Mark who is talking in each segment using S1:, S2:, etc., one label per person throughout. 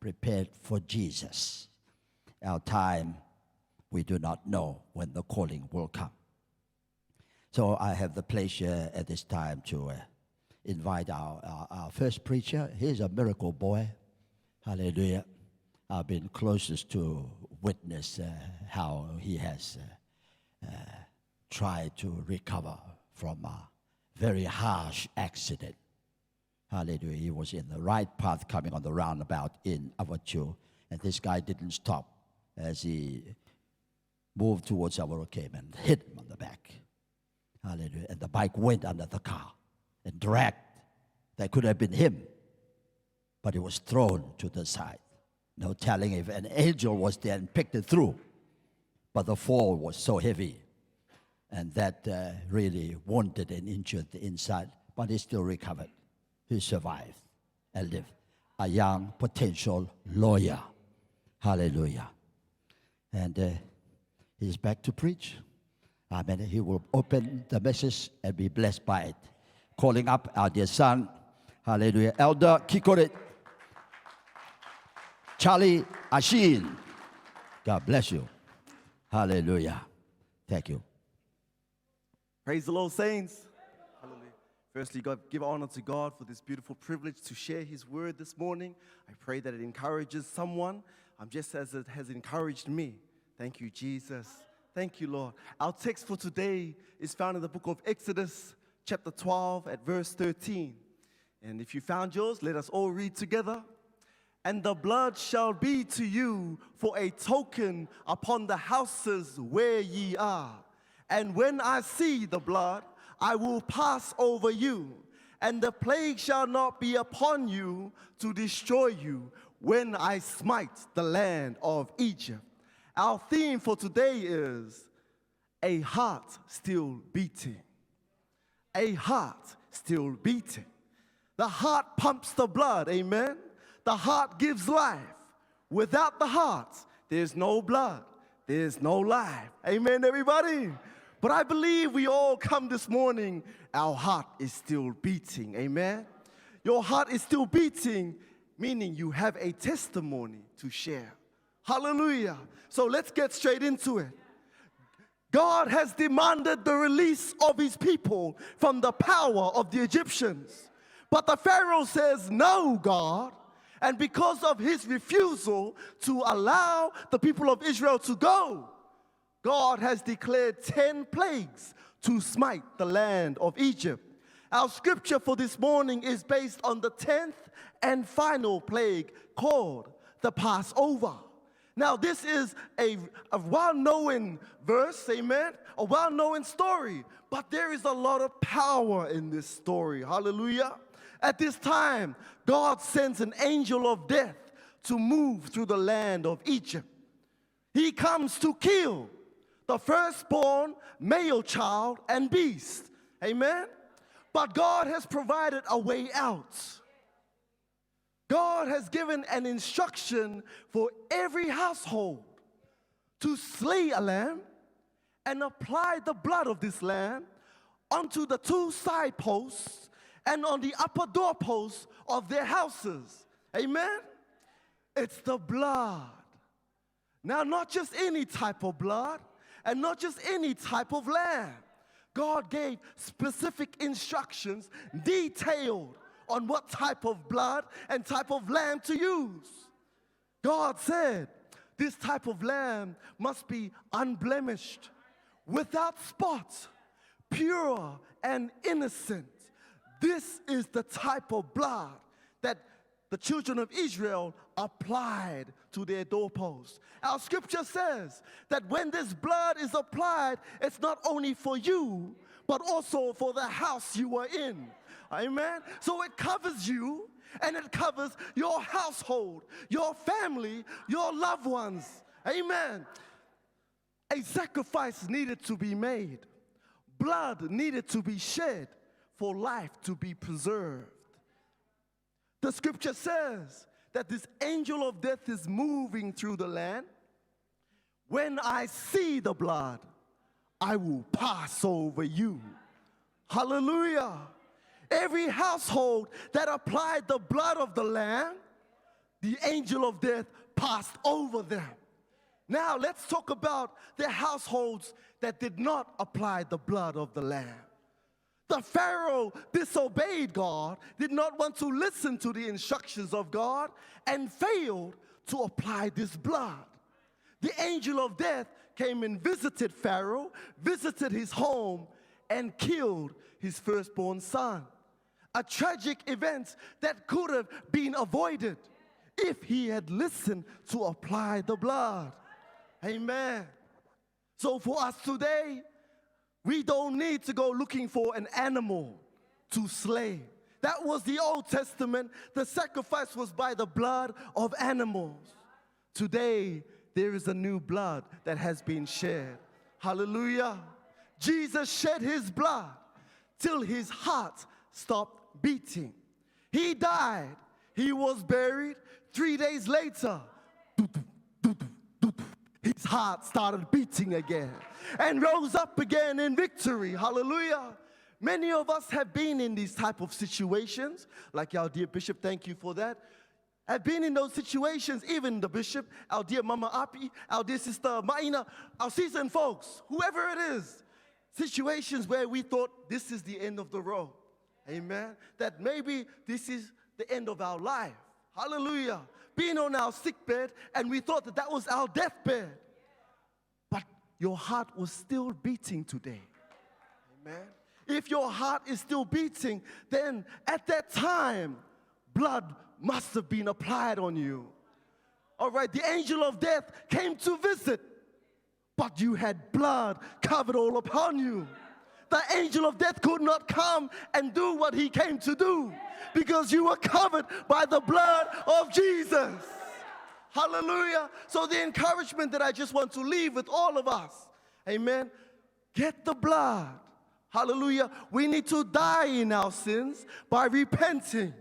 S1: prepared for Jesus. Our time, we do not know when the calling will come. So I have the pleasure at this time to invite our first preacher. He's a miracle boy. Hallelujah. I've been closest to witness how he has tried to recover from a very harsh accident. Hallelujah. He was in the right path coming on the roundabout in Avachu, and this guy didn't stop as he moved towards Avaroke and hit him on the back. Hallelujah. And the bike went under the car and dragged. That could have been him, but he was thrown to the side. No telling if an angel was there and picked it through. But the fall was so heavy, and that really wounded and injured the inside, but he still recovered. He survived and lived. A young potential lawyer. Hallelujah. And he's back to preach. Amen. He will open the message and be blessed by it. Calling up our dear son, hallelujah, Elder Kikoret Charlie Ashin. God bless you. Hallelujah. Thank you.
S2: Praise the Lord, saints. Hallelujah. Firstly, God, give honor to God for this beautiful privilege to share His word this morning. I pray that it encourages someone, just as it has encouraged me. Thank you, Jesus. Thank you, Lord. Our text for today is found in the book of Exodus, chapter 12, at verse 13. And if you found yours, let us all read together. And the blood shall be to you for a token upon the houses where ye are. And when I see the blood, I will pass over you, and the plague shall not be upon you to destroy you when I smite the land of Egypt. Our theme for today is a heart still beating. A heart still beating. The heart pumps the blood, amen? The heart gives life. Without the heart, there's no blood. There's no life. Amen, everybody? But I believe we all come this morning, our heart is still beating, amen? Your heart is still beating, meaning you have a testimony to share. Hallelujah. So let's get straight into it. God has demanded the release of His people from the power of the Egyptians. But the Pharaoh says, no, God. And because of his refusal to allow the people of Israel to go, God has declared 10 plagues to smite the land of Egypt. Our scripture for this morning is based on the 10th and final plague called the Passover. Now, this is a well-known verse, amen, a well-known story, but there is a lot of power in this story, hallelujah. At this time, God sends an angel of death to move through the land of Egypt. He comes to kill the firstborn male child and beast, amen. But God has provided a way out. God has given an instruction for every household to slay a lamb and apply the blood of this lamb onto the 2 side posts and on the upper doorposts of their houses. Amen? It's the blood. Now, not just any type of blood and not just any type of lamb. God gave specific instructions, detailed on what type of blood and type of lamb to use. God said this type of lamb must be unblemished, without spot, pure and innocent. This is the type of blood that the children of Israel applied to their doorposts. Our scripture says that when this blood is applied, it's not only for you, but also for the house you are in. Amen? So it covers you, and it covers your household, your family, your loved ones. Amen? A sacrifice needed to be made. Blood needed to be shed for life to be preserved. The scripture says that this angel of death is moving through the land. When I see the blood, I will pass over you. Hallelujah. Every household that applied the blood of the lamb, the angel of death passed over them. Now let's talk about the households that did not apply the blood of the Lamb. The Pharaoh disobeyed God, did not want to listen to the instructions of God, and failed to apply this blood. The angel of death came and visited Pharaoh, visited his home, and killed his firstborn son. A tragic event that could have been avoided if he had listened to apply the blood. Amen. So for us today, we don't need to go looking for an animal to slay. That was the Old Testament. The sacrifice was by the blood of animals. Today, there is a new blood that has been shed. Hallelujah. Jesus shed his blood till his heart stopped beating. He died. He was buried. 3 days later, his heart started beating again and rose up again in victory. Hallelujah. Many of us have been in these type of situations, like our dear bishop, thank you for that. Have been in those situations, even the bishop, our dear Mama Api, our dear sister Maina, our seasoned folks, whoever it is. Situations where we thought this is the end of the road. Amen. That maybe this is the end of our life. Hallelujah. Being on our sick bed, and we thought that that was our deathbed. But your heart was still beating today. Amen. If your heart is still beating, then at that time, blood must have been applied on you. All right, the angel of death came to visit, but you had blood covered all upon you. The angel of death could not come and do what he came to do because you were covered by the blood of Jesus. Hallelujah. So the encouragement that I just want to leave with all of us, amen, get the blood. Hallelujah. We need to die in our sins by repenting.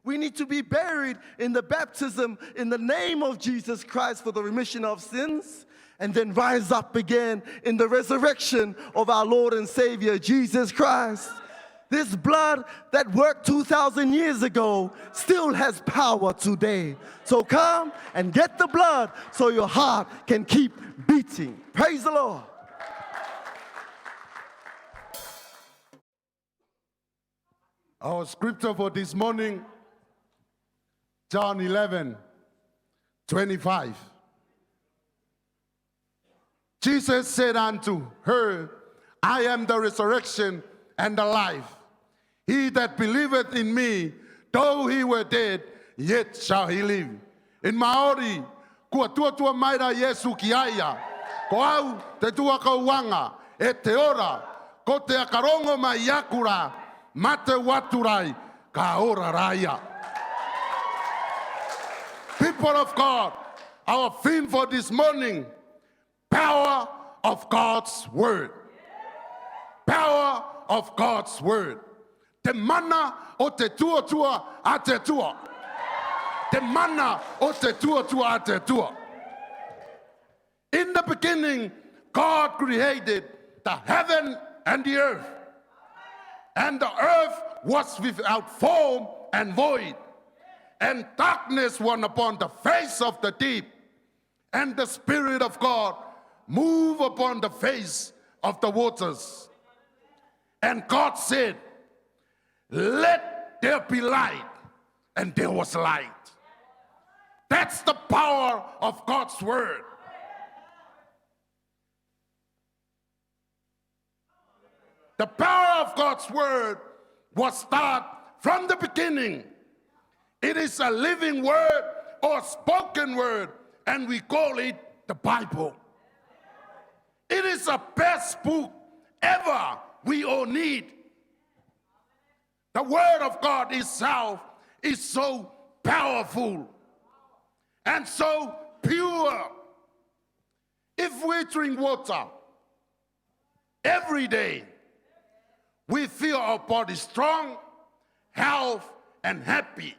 S2: We need to be buried in the baptism in the name of Jesus Christ for the remission of sins, and then rise up again in the resurrection of our Lord and Savior, Jesus Christ. This blood that worked 2,000 years ago still has power today. So come and get the blood so your heart can keep beating. Praise the Lord.
S3: Our scripture for this morning, John 11:25. Jesus said unto her, I am the resurrection and the life. He that believeth in me, though he were dead, yet shall he live. In Maori, kua tua maira Yesu ki aia, ko au te tua kauanga, e te ora, ko te akarongo mai yakura, mate waturai, ka ora raya. People of God, our theme for this morning, power of God's word. Power of God's word. Te mana o te tua a te tua. Te mana o te tua a te tua. In the beginning, God created the heaven and the earth. And the earth was without form and void. And darkness was upon the face of the deep. And the Spirit of God moved upon the face of the waters. And God said, let there be light. And there was light. That's the power of God's word. The power of God's word was started from the beginning. It is a living word or spoken word, and we call it the Bible. It is the best book ever we all need. The word of God itself is so powerful and so pure. If we drink water every day, we feel our body strong, health, and happy.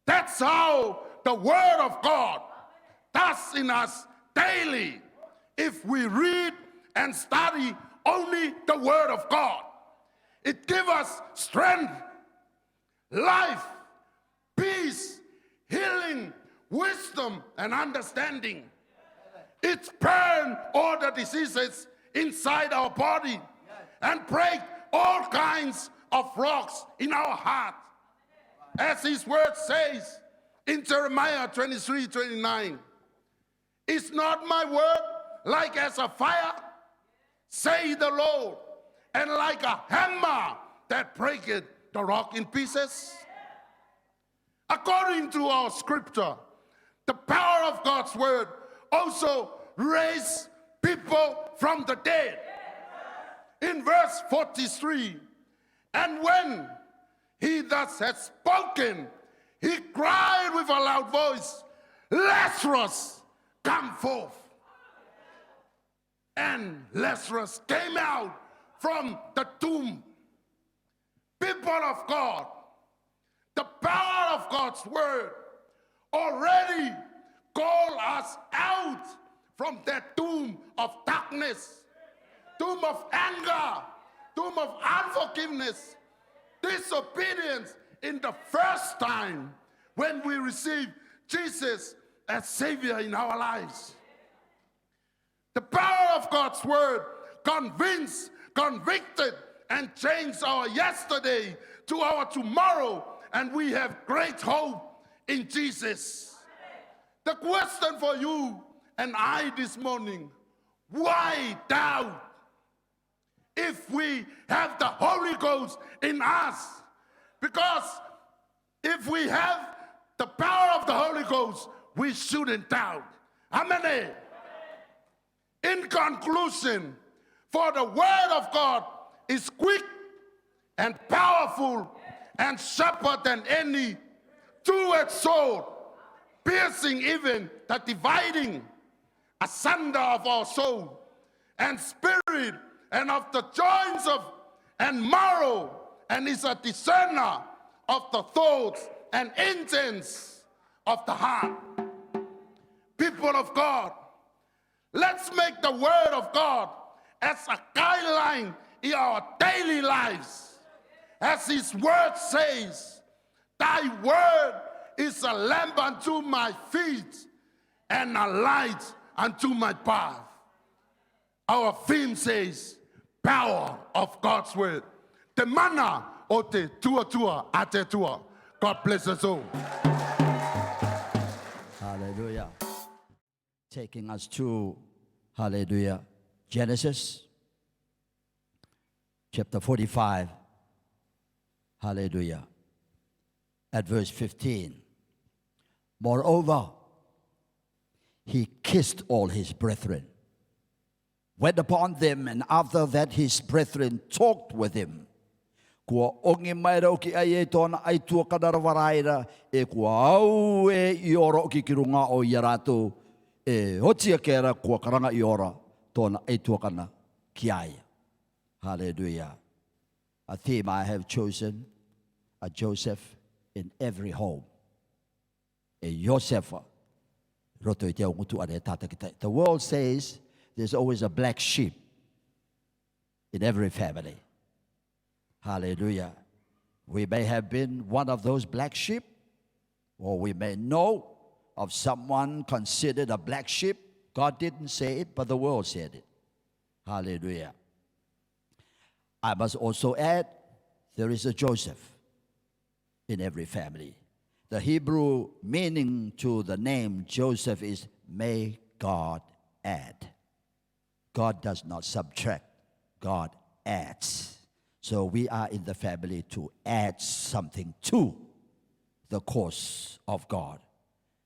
S3: That's how the word of God does in us daily. If we read and study only the word of God, it gives us strength, life, peace, healing, wisdom, and understanding. It's burn all the diseases inside our body and break all kinds of rocks in our heart. As his word says in Jeremiah 23:29, is not my word like as a fire, say the Lord, and like a hammer that breaketh the rock in pieces? According to our scripture, the power of God's word also raised people from the dead. In verse 43, and when he thus had spoken, he cried with a loud voice, Lazarus, come forth. And Lazarus came out from the tomb. People of God, the power of God's word already called us out from that tomb of darkness, tomb of anger, tomb of unforgiveness, disobedience in the first time when we receive Jesus as Savior in our lives. The power of God's word convinced, convicted, and changed our yesterday to our tomorrow, and we have great hope in Jesus. The question for you and I this morning, why doubt? If we have the Holy Ghost in us, because if we have the power of the Holy Ghost, we shouldn't doubt. Amen. In conclusion, for the word of God is quick and powerful and sharper than any two-edged sword, piercing even the dividing asunder of our soul and spirit and of the joints of and marrow, and is a discerner of the thoughts and intents of the heart. People of God, let's make the word of God as a guideline in our daily lives. As his word says, thy word is a lamp unto my feet and a light unto my path. Our theme says, power of God's word. Te mana o te tua a te tua. God bless us all.
S1: Hallelujah. Taking us to, hallelujah, Genesis chapter 45, hallelujah, at verse 15. Moreover, he kissed all his brethren, went upon them, and after that his brethren talked with him. Kua ongi maira o ki ai e tōna ai tua kadara e kua au e i oro ki kirunga o i rato e hotia kera kua karanga i ora tōna ai tua kana ki ai. Hallelujah. A theme I have chosen, a Joseph in every home. E Josefa roto i te au ngutu ane tata ki te. The world says there's always a black sheep in every family. Hallelujah. We may have been one of those black sheep, or we may know of someone considered a black sheep. God didn't say it, but the world said it. Hallelujah. I must also add, there is a Joseph in every family. The Hebrew meaning to the name Joseph is, may God add. God does not subtract, God adds. So we are in the family to add something to the course of God.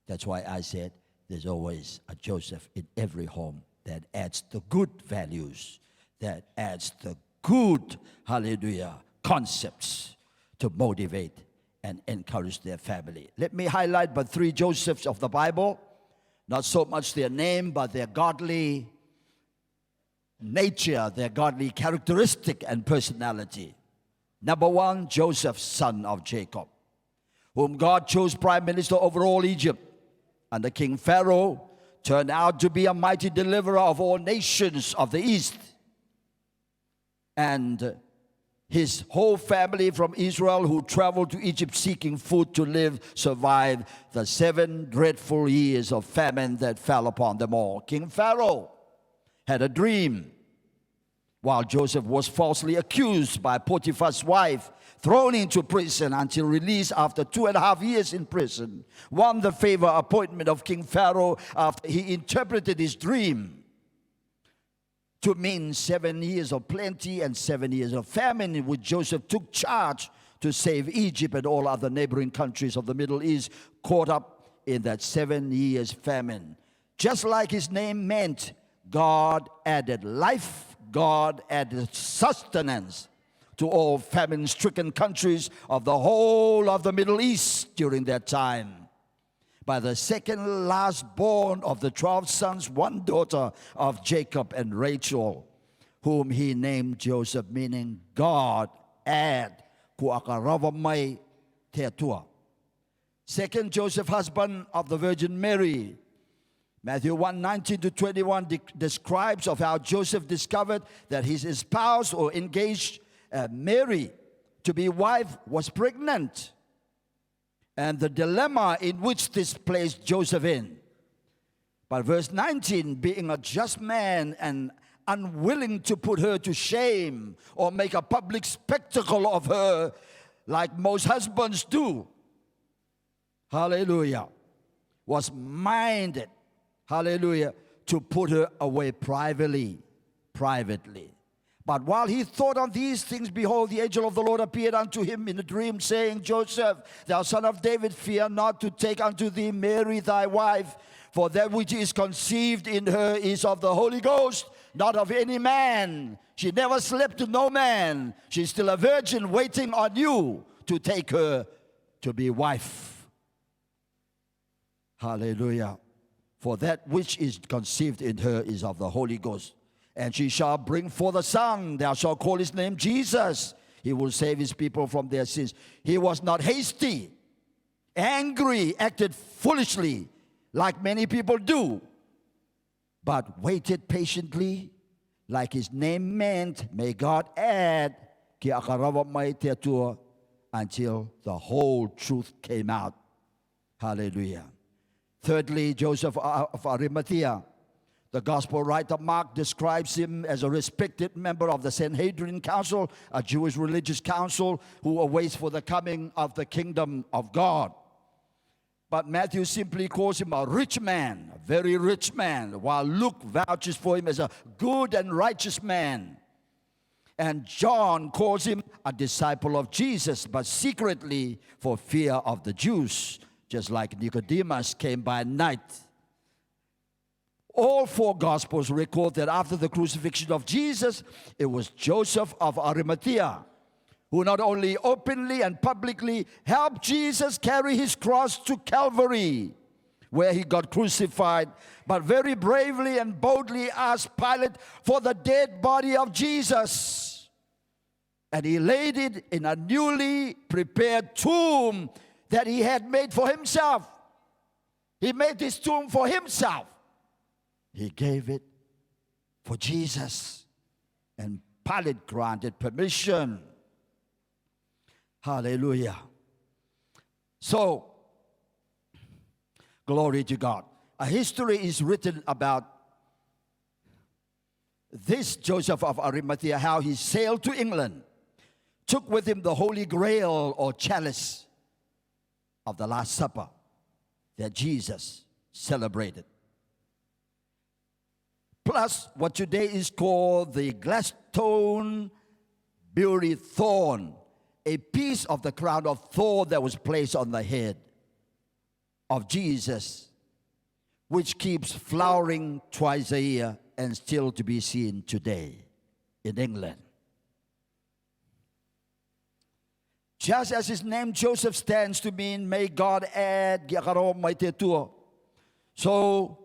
S1: That's why I said there's always a Joseph in every home that adds the good values, that adds the good, hallelujah, concepts to motivate and encourage their family. Let me highlight but 3 Josephs of the Bible. Not so much their name, but their godly nature, their godly characteristic and personality. Number 1, Joseph, son of Jacob, whom God chose prime minister over all Egypt. And the king Pharaoh turned out to be a mighty deliverer of all nations of the east. And his whole family from Israel who traveled to Egypt seeking food to live, survived the 7 dreadful years of famine that fell upon them all. King Pharaoh had a dream while Joseph was falsely accused by Potiphar's wife, thrown into prison until released after 2.5 years in prison, won the favor appointment of King Pharaoh after he interpreted his dream to mean 7 years of plenty and 7 years of famine, in which Joseph took charge to save Egypt and all other neighboring countries of the Middle East caught up in that 7 years famine. Just like his name meant, God added life, God added sustenance to all famine-stricken countries of the whole of the Middle East during that time. By the second last born of the 12 sons, one daughter of Jacob and Rachel, whom he named Joseph, meaning God add ku akaravamay tetua. Second, Joseph, husband of the Virgin Mary. Matthew 1:19-21 describes of how Joseph discovered that his espoused or engaged Mary to be wife was pregnant, and the dilemma in which this placed Joseph in. But verse 19, being a just man and unwilling to put her to shame or make a public spectacle of her like most husbands do, hallelujah, was minded, hallelujah, to put her away privately. But while he thought on these things, behold, the angel of the Lord appeared unto him in a dream, saying, Joseph, thou son of David, fear not to take unto thee Mary thy wife, for that which is conceived in her is of the Holy Ghost, not of any man. She never slept with no man. She's still a virgin waiting on you to take her to be wife. Hallelujah. For that which is conceived in her is of the Holy Ghost. And she shall bring forth a son. Thou shalt call his name Jesus. He will save his people from their sins. He was not hasty, angry, acted foolishly, like many people do, but waited patiently, like his name meant. May God add, until the whole truth came out. Hallelujah. Thirdly, Joseph of Arimathea. The gospel writer Mark describes him as a respected member of the Sanhedrin Council, a Jewish religious council who awaits for the coming of the kingdom of God. But Matthew simply calls him a rich man, a very rich man, while Luke vouches for him as a good and righteous man. And John calls him a disciple of Jesus, but secretly for fear of the Jews, just like Nicodemus came by night. All 4 Gospels record that after the crucifixion of Jesus, it was Joseph of Arimathea who not only openly and publicly helped Jesus carry his cross to Calvary, where he got crucified, but very bravely and boldly asked Pilate for the dead body of Jesus. And he laid it in a newly prepared tomb that he had made for himself. He made this tomb for himself. He gave it for Jesus, and Pilate granted permission. Hallelujah. So, glory to God. A history is written about this Joseph of Arimathea, how he sailed to England, took with him the Holy Grail or chalice of the Last Supper that Jesus celebrated, plus what today is called the Gladstone Bury Thorn, a piece of the crown of thorn that was placed on the head of Jesus, which keeps flowering twice a year and still to be seen today in England. Just as his name Joseph stands to mean, may God add, so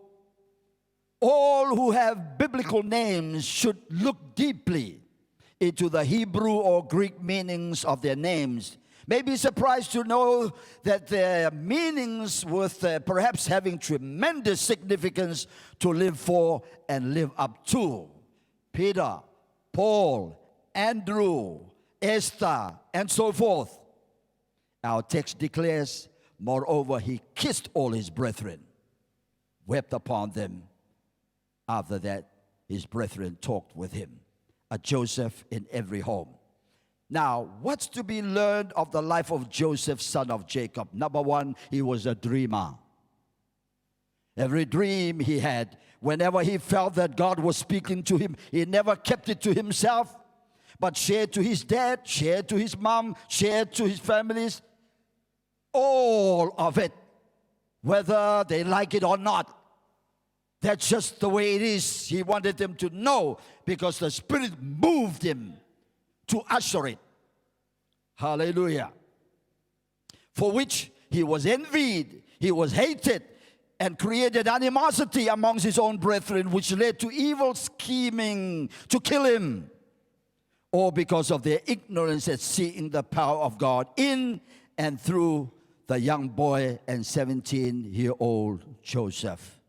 S1: all who have biblical names should look deeply into the Hebrew or Greek meanings of their names. May be surprised to know that their meanings with perhaps having tremendous significance to live for and live up to. Peter, Paul, Andrew, Esther, and so forth. Our text declares, moreover, he kissed all his brethren, wept upon them. After that, his brethren talked with him. A Joseph in every home. Now, what's to be learned of the life of Joseph, son of Jacob? Number one, he was a dreamer. Every dream he had, whenever he felt that God was speaking to him, he never kept it to himself, but shared to his dad, shared to his mom, shared to his families. All of it, whether they like it or not. That's just the way it is. He wanted them to know because the Spirit moved him to usher it. Hallelujah. For which he was envied, he was hated, and created animosity amongst his own brethren, which led to evil scheming to kill him, or because of their ignorance at seeing the power of God in and through the young boy and 17-year-old Joseph.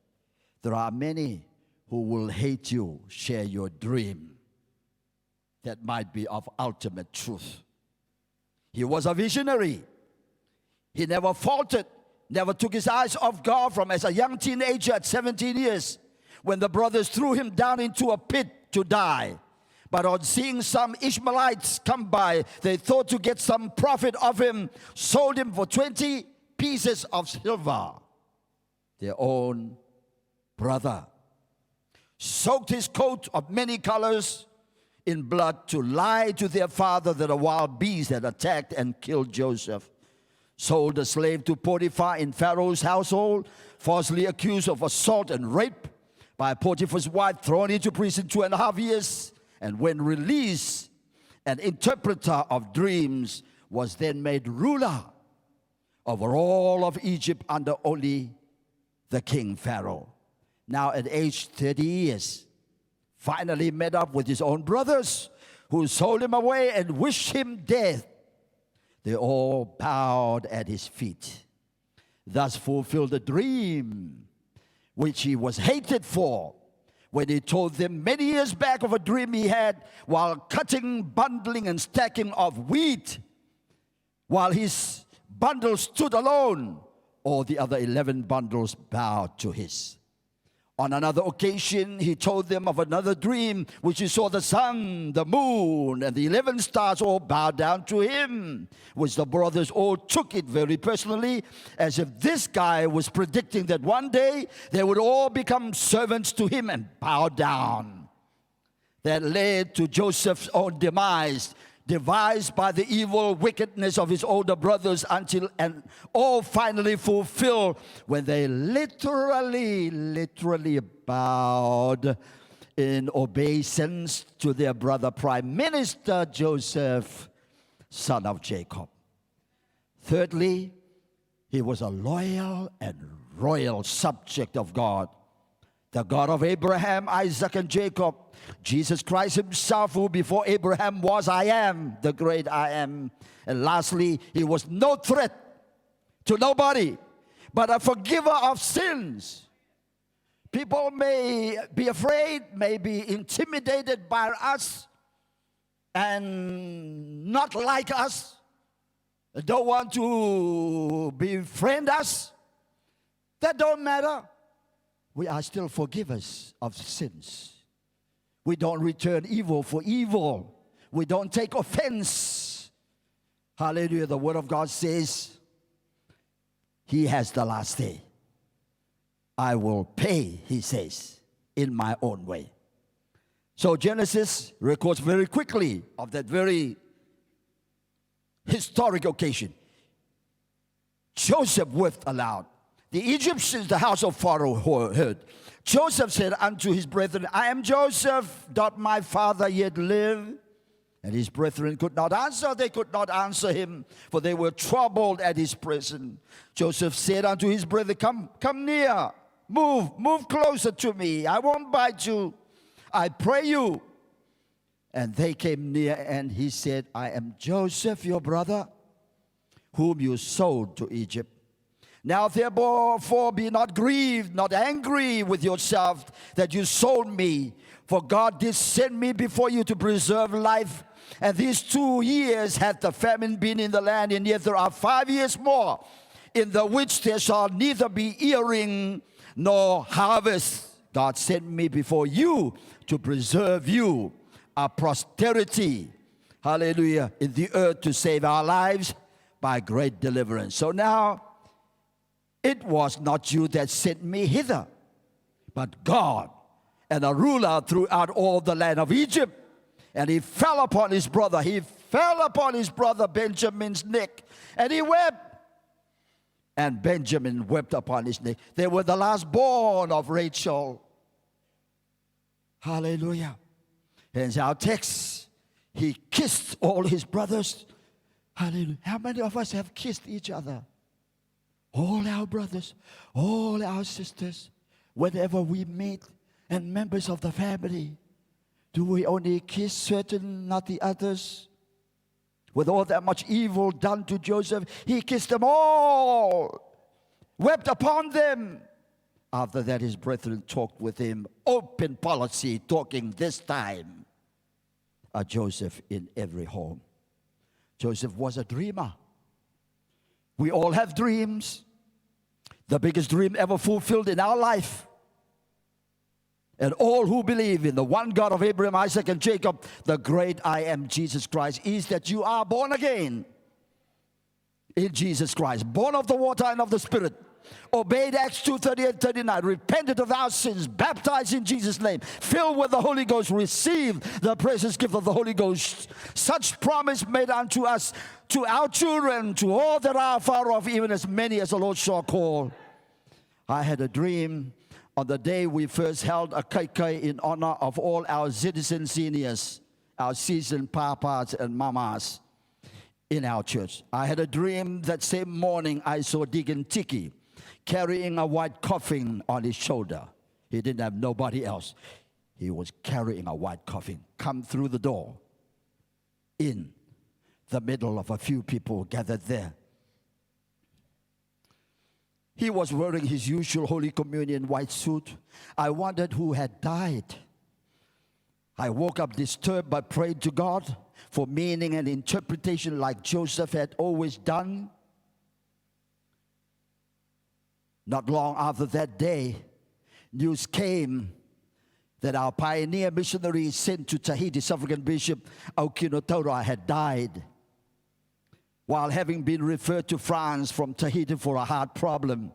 S1: There are many who will hate you, share your dream that might be of ultimate truth. He was a visionary. He never faltered, never took his eyes off God from as a young teenager at 17 years when the brothers threw him down into a pit to die. But on seeing some Ishmaelites come by, they thought to get some profit of him, sold him for 20 pieces of silver. Their own brother soaked his coat of many colors in blood to lie to their father that a wild beast had attacked and killed Joseph. Sold a slave to Potiphar in Pharaoh's household, falsely accused of assault and rape by Potiphar's wife, thrown into prison 2.5 years. And when released, an interpreter of dreams was then made ruler over all of Egypt under only the king Pharaoh. Now at age 30 years, finally met up with his own brothers who sold him away and wished him death. They all bowed at his feet, thus fulfilled the dream which he was hated for, when he told them many years back of a dream he had while cutting, bundling, and stacking of wheat, while his bundle stood alone, all the other 11 bundles bowed to his. On another occasion, he told them of another dream, which he saw the sun, the moon, and the 11 stars all bow down to him, which the brothers all took it very personally, as if this guy was predicting that one day they would all become servants to him and bow down. That led to Joseph's own demise, devised by the evil wickedness of his older brothers, until and all finally fulfilled when they literally bowed in obeisance to their brother Prime Minister Joseph, son of Jacob. Thirdly, he was a loyal and royal subject of God, the God of Abraham, Isaac, and Jacob. Jesus Christ himself, who before Abraham was, I am, the great I am. And lastly, he was no threat to nobody, but a forgiver of sins. People may be afraid, may be intimidated by us, and not like us, don't want to befriend us. That don't matter. We are still forgivers of sins. We don't return evil for evil. We don't take offense. Hallelujah. The Word of God says, He has the last say. I will pay, He says, in my own way. So Genesis records very quickly of that very historic occasion. Joseph wept aloud. The Egyptians, the house of Pharaoh, heard. Joseph said unto his brethren, I am Joseph, doth my father yet live? And his brethren could not answer. They could not answer him, for they were troubled at his presence. Joseph said unto his brethren, Come near, move closer to me. I won't bite you, I pray you. And they came near, and he said, I am Joseph, your brother, whom you sold to Egypt. Now therefore be not grieved, not angry with yourself that you sold me. For God did send me before you to preserve life. And these 2 years had the famine been in the land, and yet there are 5 years more, in the which there shall neither be earing nor harvest. God sent me before you to preserve you, our posterity, hallelujah, in the earth, to save our lives by great deliverance. So now, it was not you that sent me hither, but God, and a ruler throughout all the land of Egypt. And he fell upon his brother. He fell upon his brother Benjamin's neck, and he wept. And Benjamin wept upon his neck. They were the last born of Rachel. Hallelujah. Here's our text. He kissed all his brothers. Hallelujah. How many of us have kissed each other? All our brothers, all our sisters, whenever we meet, and members of the family. Do we only kiss certain, not the others? With all that much evil done to Joseph, he kissed them all, wept upon them. After that, his brethren talked with him, open policy, talking this time. Joseph in every home. Joseph was a dreamer. We all have dreams. The biggest dream ever fulfilled in our life. And all who believe in the one God of Abraham, Isaac, and Jacob, the great I am, Jesus Christ, is that you are born again in Jesus Christ. Born of the water and of the Spirit. Obeyed Acts 2:38-39. Repented of our sins. Baptized in Jesus' name. Filled with the Holy Ghost. Received the precious gift of the Holy Ghost. Such promise made unto us, to our children, to all that are far off, even as many as the Lord shall call. I had a dream on the day we first held a kaikai in honor of all our citizen seniors, our seasoned papas and mamas in our church. I had a dream that same morning I saw Deacon Tiki carrying a white coffin on his shoulder. He didn't have nobody else. He was carrying a white coffin, come through the door, in the middle of a few people gathered there. He was wearing his usual Holy Communion white suit. I wondered who had died. I woke up disturbed but prayed to God for meaning and interpretation like Joseph had always done. Not long after that day, news came that our pioneer missionary sent to Tahiti, Suffragan Bishop Aukinotaura, had died while having been referred to France from Tahiti for a heart problem.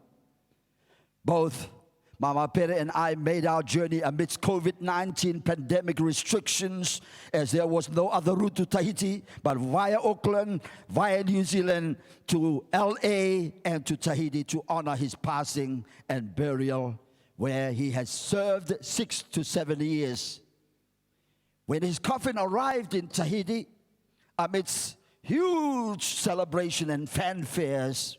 S1: Both Mama Pere and I made our journey amidst COVID-19 pandemic restrictions, as there was no other route to Tahiti but via Auckland, via New Zealand, to LA and to Tahiti to honor his passing and burial, where he had served 6 to 7 years. When his coffin arrived in Tahiti, amidst huge celebration and fanfares,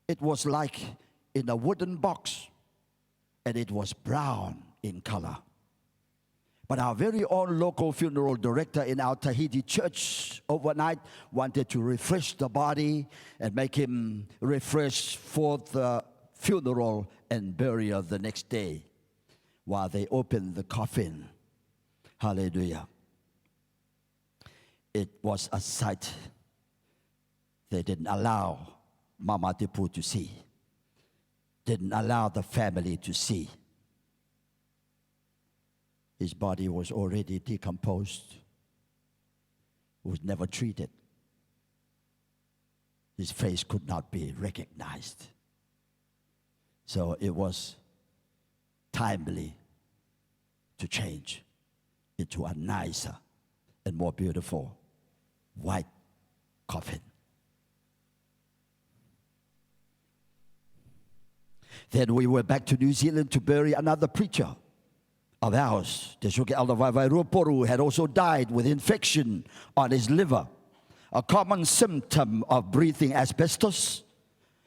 S1: it was like in a wooden box, and it was brown in color. But our very own local funeral director in our Tahiti church overnight wanted to refresh the body and make him refreshed for the funeral and burial the next day while they opened the coffin. Hallelujah. It was a sight they didn't allow Mama Tipu to see, didn't allow the family to see. His body was already decomposed, was never treated. His face could not be recognized. So it was timely to change into a nicer and more beautiful white coffin. Then we were back to New Zealand to bury another preacher of ours. Te Suke Elder Vaivai Ruaporu had also died with infection on his liver, a common symptom of breathing asbestos.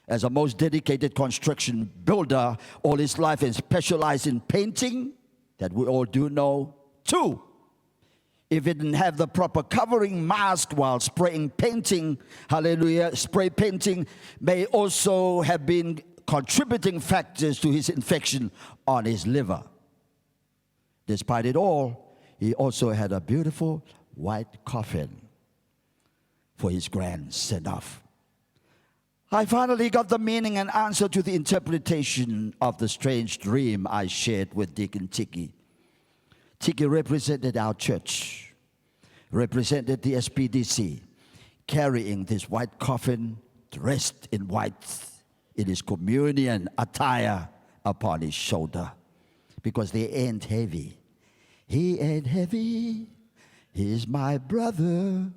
S1: As a most dedicated construction builder all his life and specialized in painting, that we all do know. 2, if he didn't have the proper covering mask while spraying painting, hallelujah, spray painting may also have been contributing factors to his infection on his liver. Despite it all, he also had a beautiful white coffin for his grand send-off. I finally got the meaning and answer to the interpretation of the strange dream I shared with Deacon Tiki. Tiki represented our church, represented the SPDC, carrying this white coffin, dressed in white, in his communion attire upon his shoulder, because they ain't heavy. He ain't heavy, he's my brother.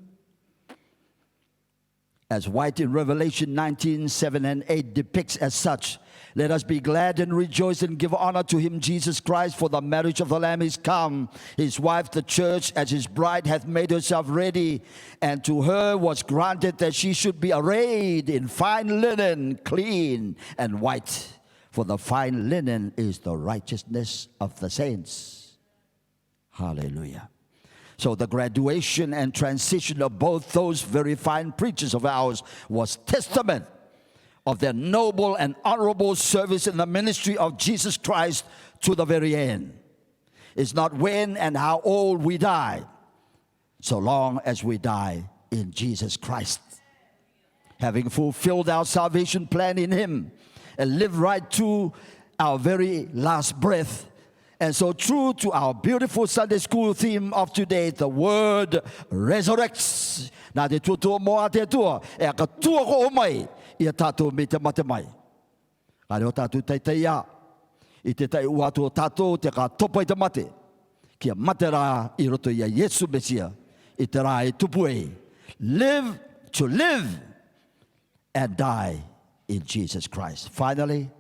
S1: As white in Revelation 19:7 and 8 depicts as such, let us be glad and rejoice and give honor to him, Jesus Christ, for the marriage of the Lamb is come. His wife, the church, as his bride, hath made herself ready, and to her was granted that she should be arrayed in fine linen, clean and white. For the fine linen is the righteousness of the saints. Hallelujah. So the graduation and transition of both those very fine preachers of ours was testament of their noble and honorable service in the ministry of Jesus Christ to the very end. It's not when and how old we die, so long as we die in Jesus Christ, having fulfilled our salvation plan in him and live right to our very last breath. And so true to our beautiful Sunday school theme of today, the word resurrects. Na te tutua moa te tua, e ka tua ko o mai, i a tātou me te mate mai. Ka reo tātou tei ia, i te tei ua tō tātou te ka topa i te mate, ki a mate rā i roto i a Yesu Mesia, i te rā e tupu e. Live to live and die in Jesus Christ. Finally,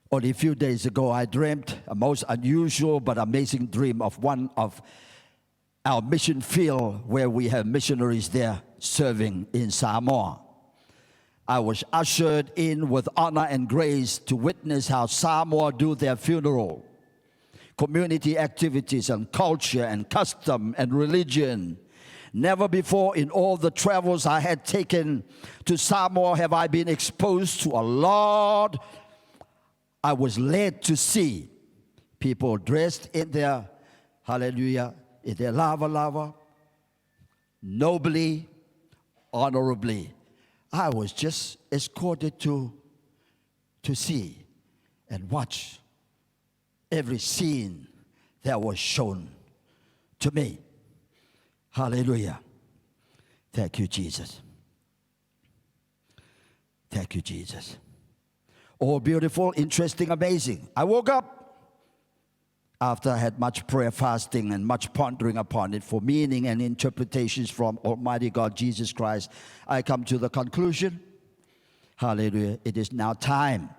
S1: only a few days ago, I dreamt a most unusual but amazing dream of one of our mission field where we have missionaries there serving in Samoa. I was ushered in with honor and grace to witness how Samoa do their funeral, community activities and culture and custom and religion. Never before in all the travels I had taken to Samoa have I been exposed to a lot. I was led to see people dressed in their, hallelujah, in their lava, nobly, honorably. I was just escorted to see and watch every scene that was shown to me. Hallelujah. Thank you, Jesus. Thank you, Jesus. All beautiful, interesting, amazing. I woke up after I had much prayer, fasting, and much pondering upon it for meaning and interpretations from Almighty God, Jesus Christ. I come to the conclusion, hallelujah, it is now time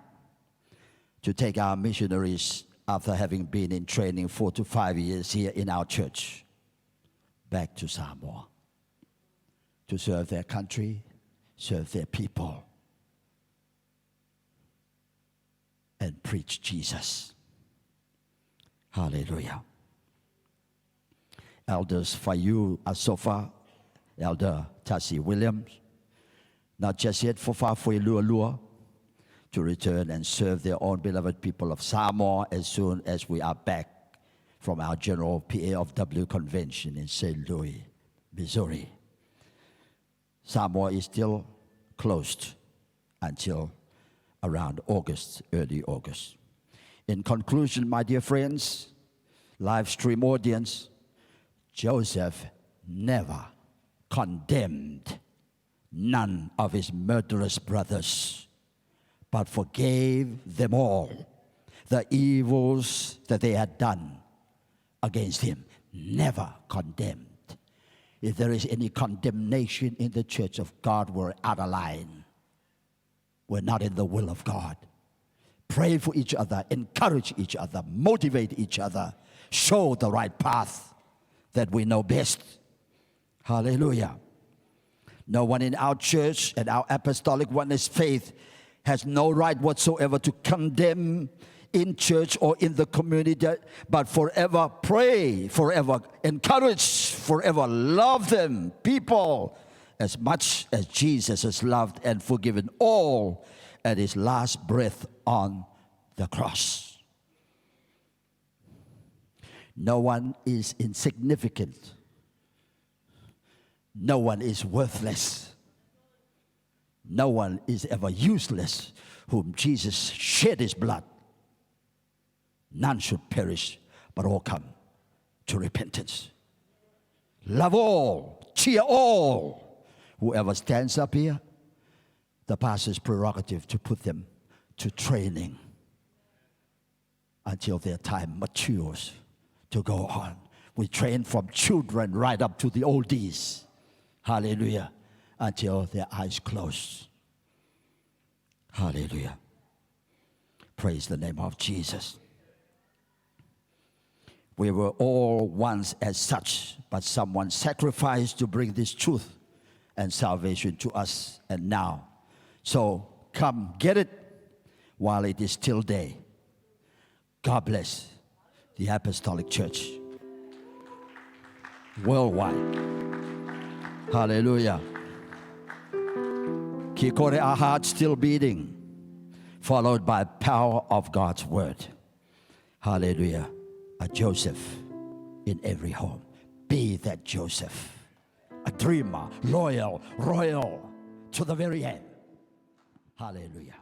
S1: to take our missionaries, after having been in training 4 to 5 years here in our church, back to Samoa to serve their country, serve their people, and preach Jesus. Hallelujah. Elders Fayu Asofa, Elder Tassie Williams, not just yet for Fafui Lua to return and serve their own beloved people of Samoa as soon as we are back from our General PAFW convention in St. Louis, Missouri. Samoa is still closed until around August, early August. In conclusion, my dear friends, live stream audience, Joseph never condemned none of his murderous brothers, but forgave them all the evils that they had done against him. Never condemned. If there is any condemnation in the church of God, we're out of line. We're not in the will of God. Pray for each other, encourage each other, motivate each other, show the right path that we know best. Hallelujah. No one in our church and our apostolic oneness faith has no right whatsoever to condemn in church or in the community, but forever pray, forever encourage, forever love them, people, as much as Jesus has loved and forgiven all at his last breath on the cross. No one is insignificant. No one is worthless. No one is ever useless whom Jesus shed his blood. None should perish, but all come to repentance. Love all, cheer all. Whoever stands up here, the pastor's prerogative to put them to training until their time matures to go on. We train from children right up to the oldies. Hallelujah. Until their eyes close. Hallelujah. Praise the name of Jesus. We were all once as such, but someone sacrificed to bring this truth and salvation to us and now. So come get it while it is still day. God bless the Apostolic Church worldwide. Hallelujah. Kikore, our hearts still beating, followed by power of God's word. Hallelujah. A Joseph in every home. Be that Joseph. A dreamer, loyal, royal, to the very end. Hallelujah.